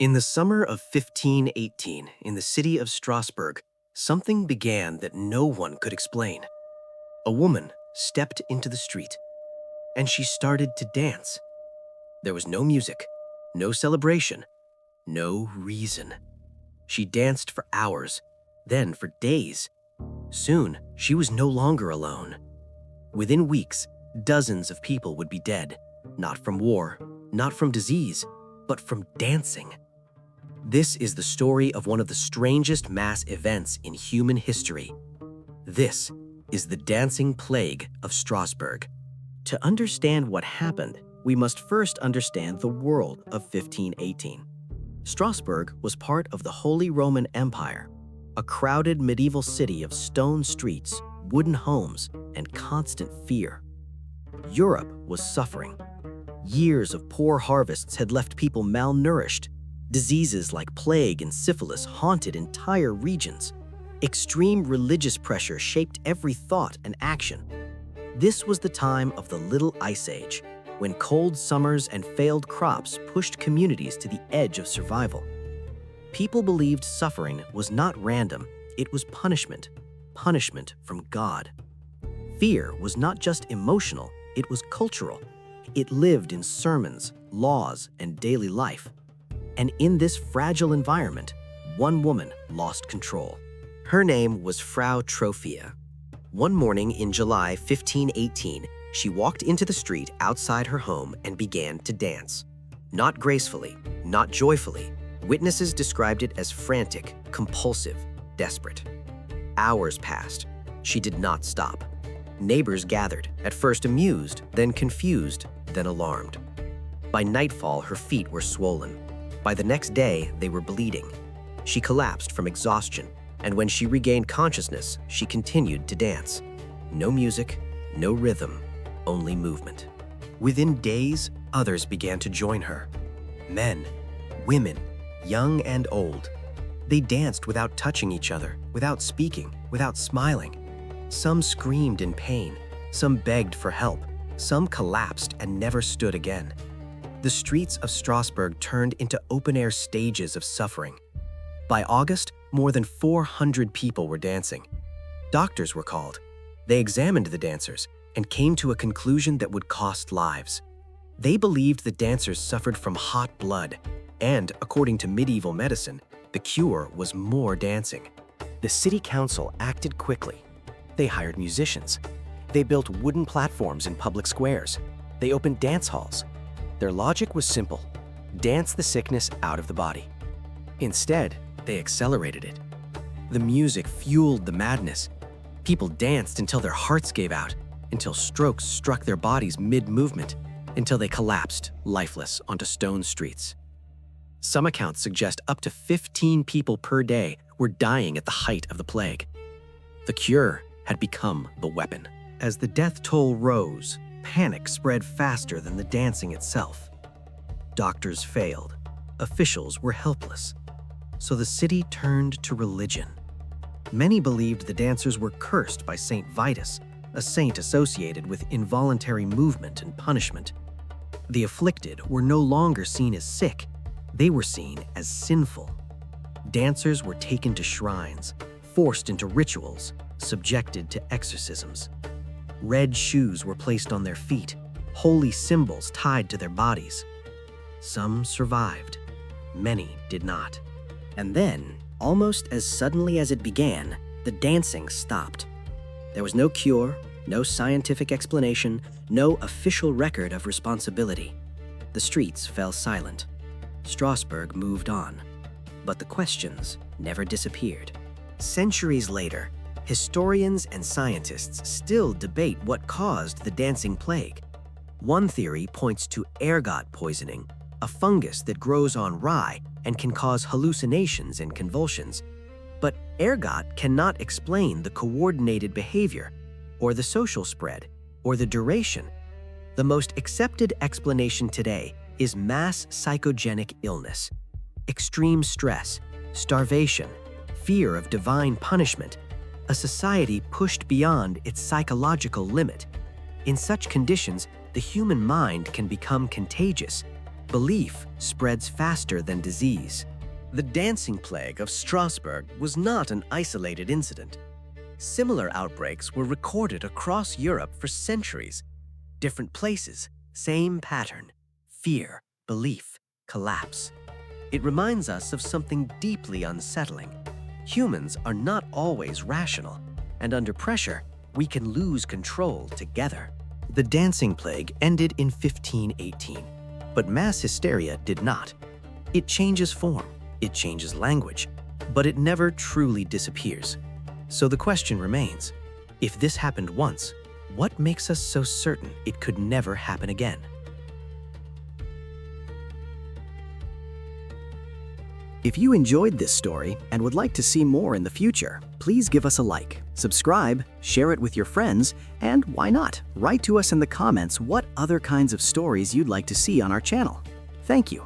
In the summer of 1518, in the city of Strasbourg, something began that no one could explain. A woman stepped into the street, and she started to dance. There was no music, no celebration, no reason. She danced for hours, then for days. Soon, she was no longer alone. Within weeks, dozens of people would be dead, not from war, not from disease, but from dancing. This is the story of one of the strangest mass events in human history. This is the dancing plague of Strasbourg. To understand what happened, we must first understand the world of 1518. Strasbourg was part of the Holy Roman Empire, a crowded medieval city of stone streets, wooden homes, and constant fear. Europe was suffering. Years of poor harvests had left people malnourished. Diseases like plague and syphilis haunted entire regions. Extreme religious pressure shaped every thought and action. This was the time of the Little Ice Age, when cold summers and failed crops pushed communities to the edge of survival. People believed suffering was not random, it was punishment from God. Fear was not just emotional, it was cultural. It lived in sermons, laws, and daily life. And in this fragile environment, one woman lost control. Her name was Frau Troffea. One morning in July 1518, she walked into the street outside her home and began to dance. Not gracefully, not joyfully. Witnesses described it as frantic, compulsive, desperate. Hours passed. She did not stop. Neighbors gathered, at first amused, then confused, then alarmed. By nightfall, her feet were swollen. By the next day, they were bleeding. She collapsed from exhaustion, and when she regained consciousness, she continued to dance. No music, no rhythm, only movement. Within days, others began to join her. Men, women, young and old. They danced without touching each other, without speaking, without smiling. Some screamed in pain, some begged for help, some collapsed and never stood again. The streets of Strasbourg turned into open-air stages of suffering. By August, more than 400 people were dancing. Doctors were called. They examined the dancers and came to a conclusion that would cost lives. They believed the dancers suffered from hot blood, and, according to medieval medicine, the cure was more dancing. The city council acted quickly. They hired musicians. They built wooden platforms in public squares. They opened dance halls. Their logic was simple: dance the sickness out of the body. Instead, they accelerated it. The music fueled the madness. People danced until their hearts gave out, until strokes struck their bodies mid-movement, until they collapsed, lifeless, onto stone streets. Some accounts suggest up to 15 people per day were dying at the height of the plague. The cure had become the weapon. As the death toll rose, panic spread faster than the dancing itself. Doctors failed. Officials were helpless. So the city turned to religion. Many believed the dancers were cursed by Saint Vitus, a saint associated with involuntary movement and punishment. The afflicted were no longer seen as sick. They were seen as sinful. Dancers were taken to shrines, forced into rituals, subjected to exorcisms. Red shoes were placed on their feet, holy symbols tied to their bodies. Some survived, many did not. And then, almost as suddenly as it began, the dancing stopped. There was no cure, no scientific explanation, no official record of responsibility. The streets fell silent. Strasbourg moved on. But the questions never disappeared. Centuries later, historians and scientists still debate what caused the dancing plague. One theory points to ergot poisoning, a fungus that grows on rye and can cause hallucinations and convulsions. But ergot cannot explain the coordinated behavior, or the social spread, or the duration. The most accepted explanation today is mass psychogenic illness. Extreme stress, starvation, fear of divine punishment, a society pushed beyond its psychological limit. In such conditions, the human mind can become contagious. Belief spreads faster than disease. The dancing plague of Strasbourg was not an isolated incident. Similar outbreaks were recorded across Europe for centuries. Different places, same pattern: fear, belief, collapse. It reminds us of something deeply unsettling. Humans are not always rational, and under pressure, we can lose control together. The dancing plague ended in 1518, but mass hysteria did not. It changes form, it changes language, but it never truly disappears. So the question remains, if this happened once, what makes us so certain it could never happen again? If you enjoyed this story and would like to see more in the future, please give us a like, subscribe, share it with your friends, and why not, write to us in the comments what other kinds of stories you'd like to see on our channel. Thank you.